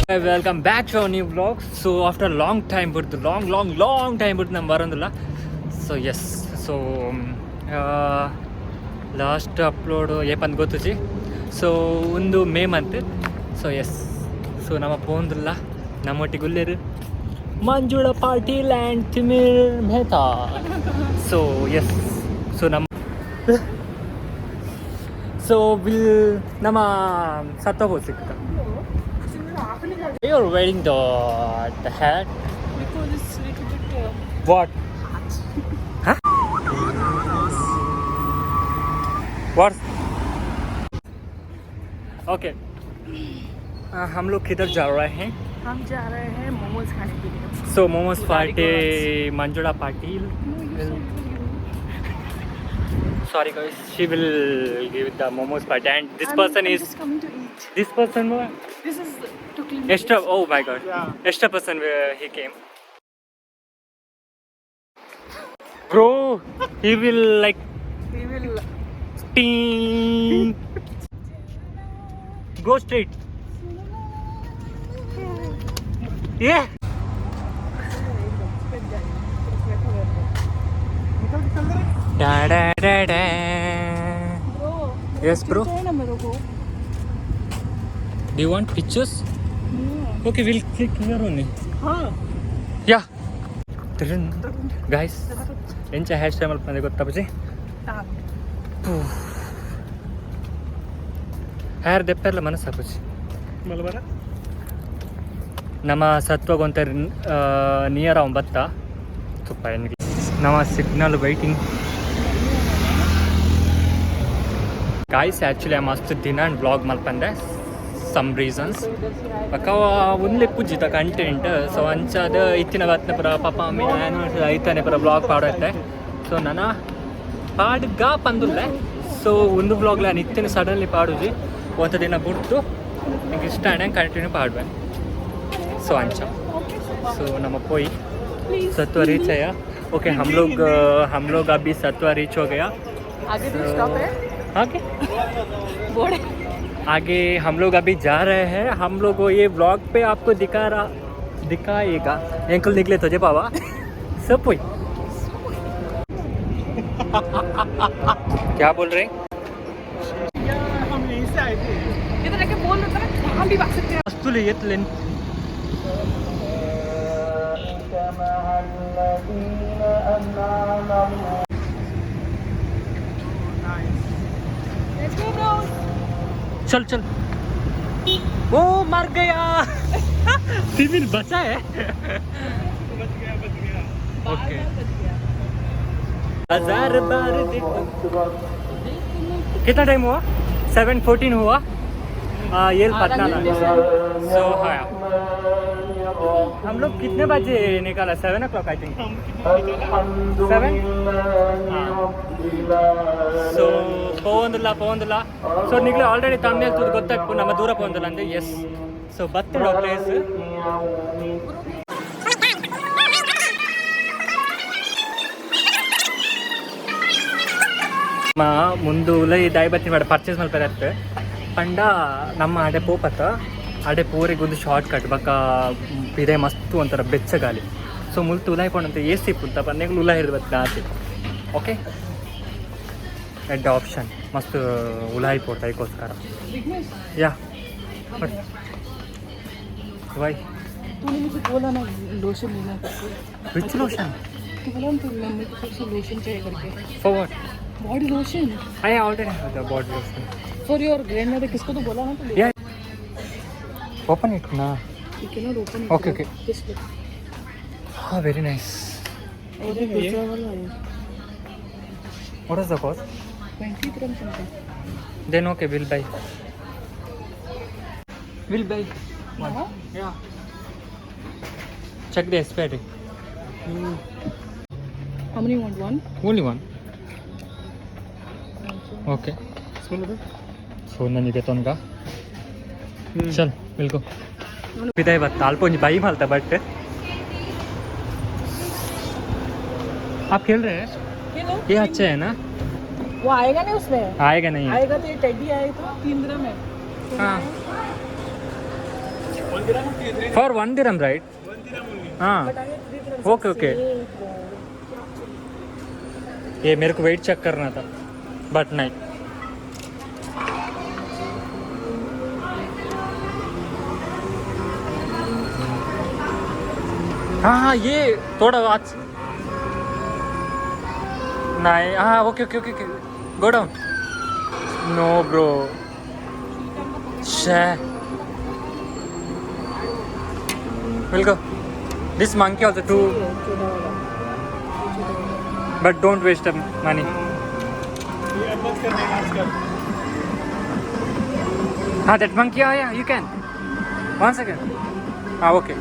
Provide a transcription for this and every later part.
Welcome back to our new vlog. So after a long time, but the long time, but nam varandilla. So yes, so last upload yepan gotuchi. So undu May month. So yes, so nama pondilla namoti gulleru Manjula Patil and Timir Mehta. So yes, so nam so will nama satta ho sikta. You're wearing the hat. Because it's little bit What? Huh? What? Okay. हम लोग किधर जा रहे हैं? हम जा रहे हैं मोमोज खाने के लिए. So momos party, Manjula Patil. Sorry guys, she will give the momos party, and this person I'm is just coming to eat. this person. This is to clean. Extra. Oh my God. Yeah. Extra person he came. Bro, he will like. We will. Ting. Go straight. Yeah. Da da da da. Bro. Yes, bro. चाहिए ना मेरे को. Do you want pictures? Okay, we'll click here only. हाँ. Yeah. Guys, ಎಂಚ hair style ಮಲ್ಪಂದೆ ಗೊತ್ತಾ ಬಜಿ? Hair ದೆಪ್ಪೆಲ್ಲ ಮನಸ್ಸಾಪುಜಿ ಮಲ್ಬರ ನಮ್ಮ ಸತ್ವಗೊಂತ near ಅವ ಬತ್ತ ತುಪ್ಪ ಎನ್ಗೆ ನಮ್ಮ ಸಿಗ್ನಲ್ ವೈಟಿಂಗ್ ಗಾಯ್ಸ್ ಆ್ಯಕ್ಚುಲಿ ಮಸ್ತ್ ದಿನ ಬ್ಲಾಗ್ ಮಲ್ಪಂದೆ ಸಮ್ ರೀಸನ್ಸ್ ಅಕ್ಕ ಒಂದೇ ಪೂಜಿತ ಕಂಟೆಂಟ್ ಸೊ ಅಂಚಾದ ಇತ್ತಿನ ಬತ್ತನ ಪುರ ಪಾಪ ಅಮ್ಮಿನ ಆ್ಯನಿವರ್ಸರಿ ಐತನೆ ಪುರ ಬ್ಲಾಗ್ ಪಾಡತ್ತೆ ಸೊ ನನ್ನ ಪಾಡ್ಗಾ ಪಂದುಲ್ಲೆ ಸೊ ಒಂದು ಬ್ಲಾಗ್ಲ ನಾನು ಇತ್ತಿನ ಸಡನ್ಲಿ ಪಾಡುದು ಒಂದು ದಿನ ಬಿಟ್ಟು ನನಗೆ ಇಷ್ಟ ಆಣೆ ಕಂಟಿನ್ಯೂ ಪಾಡುವೆ ಸೊ ಅಂಚ ಸೊ ನಮ್ಮ पोई सत्वा रीच आया ओके हम लोग अभी सत्वा रीच हो गया आगे भी स्टॉप है. आगे बोर्ड. आगे हम लोग अभी जा रहे हैं हम लोग ये व्लॉग पे आपको दिखाएगा एंकल निकले तुझे पावा सब कोई क्या बोल रहे हैं हम यहीं से आए थे. इधर आके बोल रहे थे ना हम भी भाग सकते हैं. वस्तु लिए लेन Let's go bro. चल चल वो मर गया सिविल बचा है बच गया. ओके हजार बार कितना टाइम हुआ 7:14 हुआ ये पटना सो हाँ हम लोग कितने बजे निकाला 7 o'clock आई थिंक 7 ಸೊ ಪವಂದಲ್ಲ ಸೊ ನಿಗ್ಲೆ ಆಲ್ರೆಡಿ ತಮ್ಮನೇಲಿ ತುದು ಗೊತ್ತಾಯ್ತು ನಮ್ಮ ದೂರ ಪವಂದಲ್ಲ ಅಂದ್ರೆ ಎಸ್ ಸೊ ಬತ್ತಿರೋ ಪ್ಲೇಸ್ ಮುಂದು ಉಲೈ ದಾಯಿ ಬತ್ತಿ ಮಾಡಿ ಪರ್ಚೇಸ್ ಮಲ್ಪತ್ತೆ ಪಂಡ ನಮ್ಮ ಅಡೆ ಪೋಪತ್ತ ಅಡೆ ಪೋರಿಗೆ ಒಂದು ಶಾರ್ಟ್ ಕಟ್ ಬಕ್ಕ ಇದೇ ಮಸ್ತು ಒಂಥರ ಬೆಚ್ಚಗಾಲಿ ಸೊ ಮುಲ್ತು ಉಲಾಯಿ ಪೋಣಂತ ಎಸಿ ಪುಂತ ಪನ್ನೆಗಳು ಉಲಾಯಿ ಹಿಡಿದು ಬತ್ತ ಆತಿ ಓಕೆ ಎಡ್ ಆಪ್ಷನ್ ಮಸ್ತ್ ಉಲಾಯಿ ಪೋಡ್ತಾ ಇದಕ್ಕೋಸ್ಕರ ಯಾ ಬಟ್ ವೈ तूने मुझे बोला ना लोशन लेना करके. विच लोशन तो बोला ना तुमने मेरे को सबसे लोशन चाहिए करके. For what body lotion I already have the body lotion for your grandmother. किसको तो बोला ना तो या ओपन इट ना you cannot open it. Okay, okay. This look. हाँ वेरी नाइस और ये दूसरा वाला है. What is the cost 20 dirham something. Then okay will buy हाँ? या check the expiry How many you want? One? only one okay so ನನಗೆ ತೊಂಗ चल विल गो विदाई बत्ता अल्प ಒಂಜಿ ಬೈ ಮಲ್ತ ಬಟ್ आप खेल रहे हैं ये अच्छा है ना वो आएगा नहीं उसमें. आएगा नहीं आएगा तो ये टेडी आए तो 3 dirham है. हाँ For 1 dirham, right? हाँ. Okay, okay. ये मेरे को वेट चेक करना था, बट नहीं. हाँ ये थोड़ा आज नहीं. हाँ okay okay okay go down. No bro. She will go. This monkey also too, but don't waste the money. हाँ that monkey, yeah you can. 1 second. हाँ okay.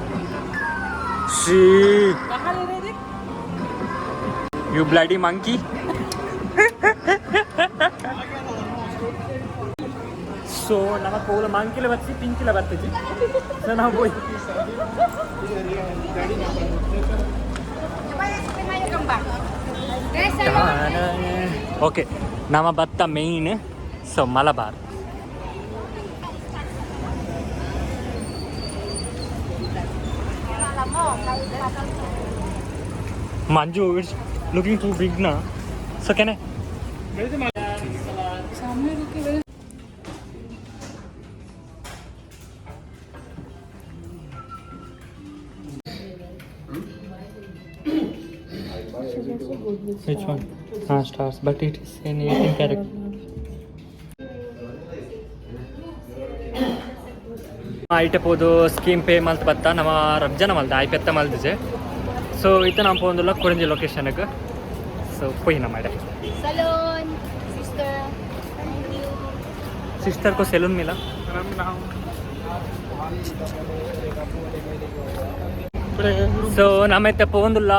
See, you bloody monkey. So, nama pula monkey le batti pink le batti ji. So na boy. Okay, nama batta main. So Malabar. Manju, it's looking too big now. So can I? Which one? Stars, but it is an 18 character. ಐಟೆ ಪೋದು scheme pay ಮಲ್ತ್ ಬತ್ತ ನಮ್ಮ ರಬ್ಜನ ಮಲ್ದ ಐಪೆತ್ತ ಮಲ್ದಿಜೆ. So ಇತ್ತ ನಮ್ಮ ಪೋಂದುಲ್ಲ ಕೊರಿಂಜಿ ಲೊಕೇಶನ್ಗೆ. So ಪೋಯಿನ ಮಾಡೆ Salon, sister. Thank you. Sister को salon मिला. ಸೊ ನಮ್ಮೈತೆ ಪೋಂದುಲ್ಲ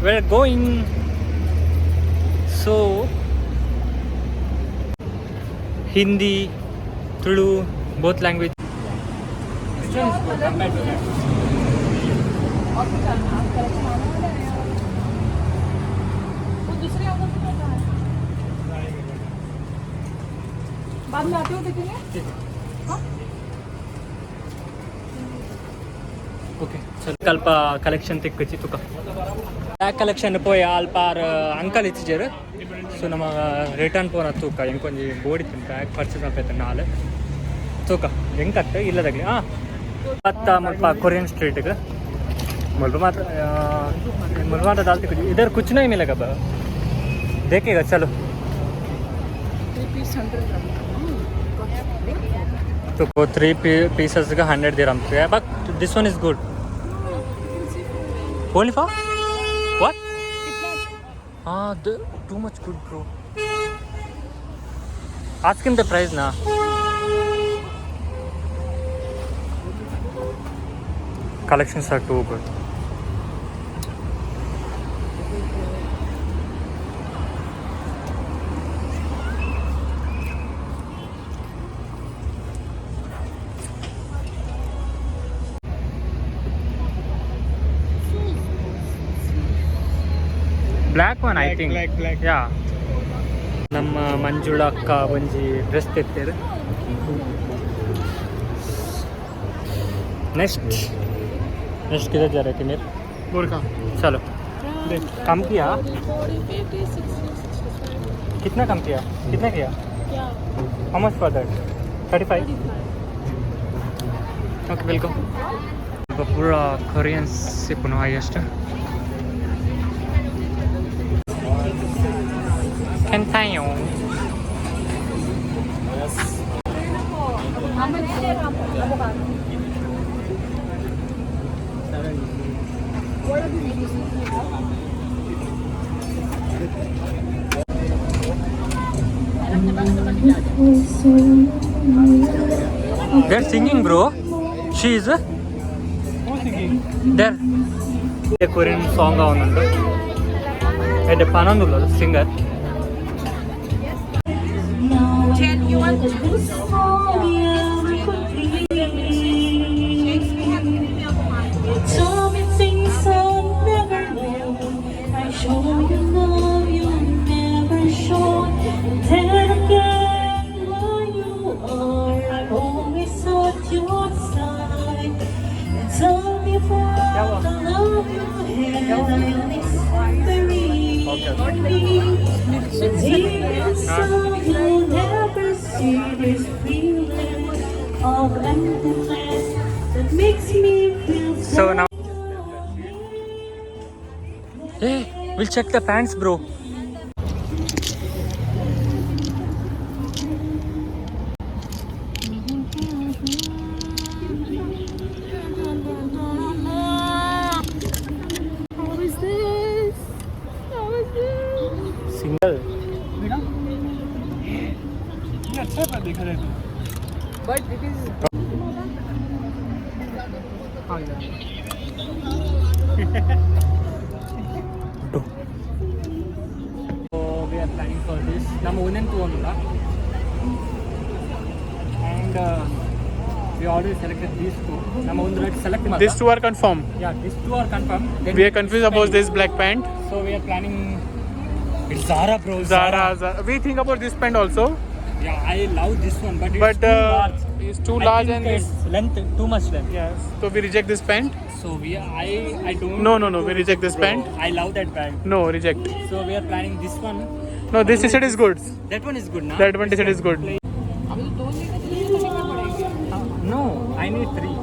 we're going. So Hindi, Tulu, both language. बाद में आते हो देखेंगे. ओके चल कल्प कलेक्शन तिक्कची तुका ಬ್ಯಾಗ್ ಕಲೆಕ್ಷನ್ ಪೋಯಿ ಅಲ್ಪಾರ್ ಅಂಕಲ್ ಇಚ್ಚಿಜರು. ಸೊ ನಮ್ಮ ರಿಟರ್ನ್ ಪೋನ ತೂಕ ಹೆಂಗೊಂದು ಬೋಡಿತ್ತು ಬ್ಯಾಗ್ ಪರ್ಚೇಸ್ ಆಗ್ತೈತೆ ನಾಳೆ ತೂಕ ಹೆಂಗತ್ತೆ ಇಲ್ಲದಾಗಲಿ. ಹಾಂ ಮತ್ತ ಮುಲ್ಪ ಕೊರಿಯನ್ ಸ್ಟ್ರೀಟ್ಗೆ मुझे मात्र डालते कुछ इधर कुछ नहीं मिलेगा. देखेगा चलो. तो वो 3 pieces का 100 dirham है, but this one is good. Only for what? Too much good bro. Ask him the price na. Collections are too good. Black one, I think. Black. Yeah. ನಮ್ಮ ಮಂಜುಳ ಅಕ್ಕ ಒಂಜಿ ಡ್ರೆಸ್ ತೆತ್ತೇರು. नेक्स्ट किधर जा रहे थे मेरे बुर्का. चलो कम किया. कितना कम किया? कितना किया? How much for that? 35. Okay welcome. पूरा कोरियन से पुनः highest Kentayo. They're singing, bro. She is there. A Korean song on under. At the Panandula singer. You want juice? Told me things I've never known. I show you love you never shown. And then again, who you are. I always thought you'd You'll never see this feeling of emptiness that makes me feel So now, hey, we'll check the pants, bro. Single. ये अच्छा था देखा जाए तो but it is So we are planning for this. ನಮ್ಮ ಒಂದೆಂಟು ಒಂದು and we already selected these two. ನಮ್ಮ ಒಂದು red select ಮಾಡಿದ. These two are confirmed. Yeah, these two are confirmed. Then We are confused about this black pant. So we are planning. It's Zara, bro. Zara. We think about this pant also, Yeah, I love this one, but it's but too large. it's too I large think and this. it's length, too much length. Yes. So we reject this pant. So I don't. No. We reject this Bro, pant. I love that bag. No, reject. So we are planning this one. No, this t-shirt is good. That one is good, na? That one t-shirt is good. No, I need 3.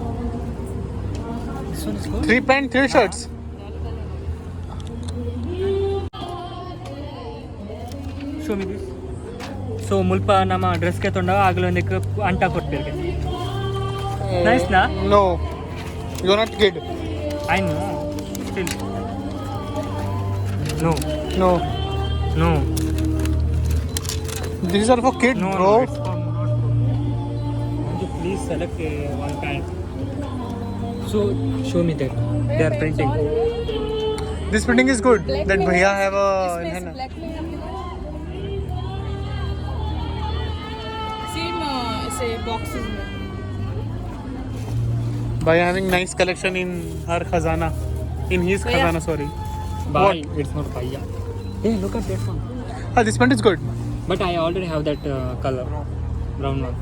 This one is good. 3 pant, 3 shirts. Show me this. So ಮುಲ್ಪ ನಮ್ಮ ಡ್ರೆಸ್ಗೆ ತೊಂಡಾಗ ಆಗಲೇ ಒಂದಕ್ಕೆ ಅಂಟ ಕೊಟ್ಟಿರ್ಗೆ. Nice, na? No. You're not kid. I know. Still. No. No. No. These are for kids, No, bro. no, it's for not for me. Would you please select one pant? So show me that. They are printing. This printing is good. That bhaiya have a. Same ऐसे boxes में Bhaiya having nice collection in her khazana. In his khazana, sorry. Bye. It's not Bhaiya. Hey, look at that one. Ah, this pant is good. But I already have that color, brown one.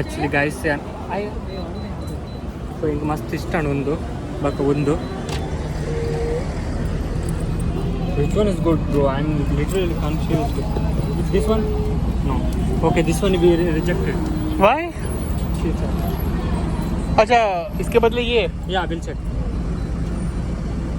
Actually, guys, I. So ಈಗ ಮಸ್ತ್ ಇಷ್ಟ ಒಂದು but ಒಂದು. Which one is good, bro? I'm literally confused. Is this one? No. Okay, this one we rejected. Why? अच्छा इसके बदले ये Yeah, we'll check.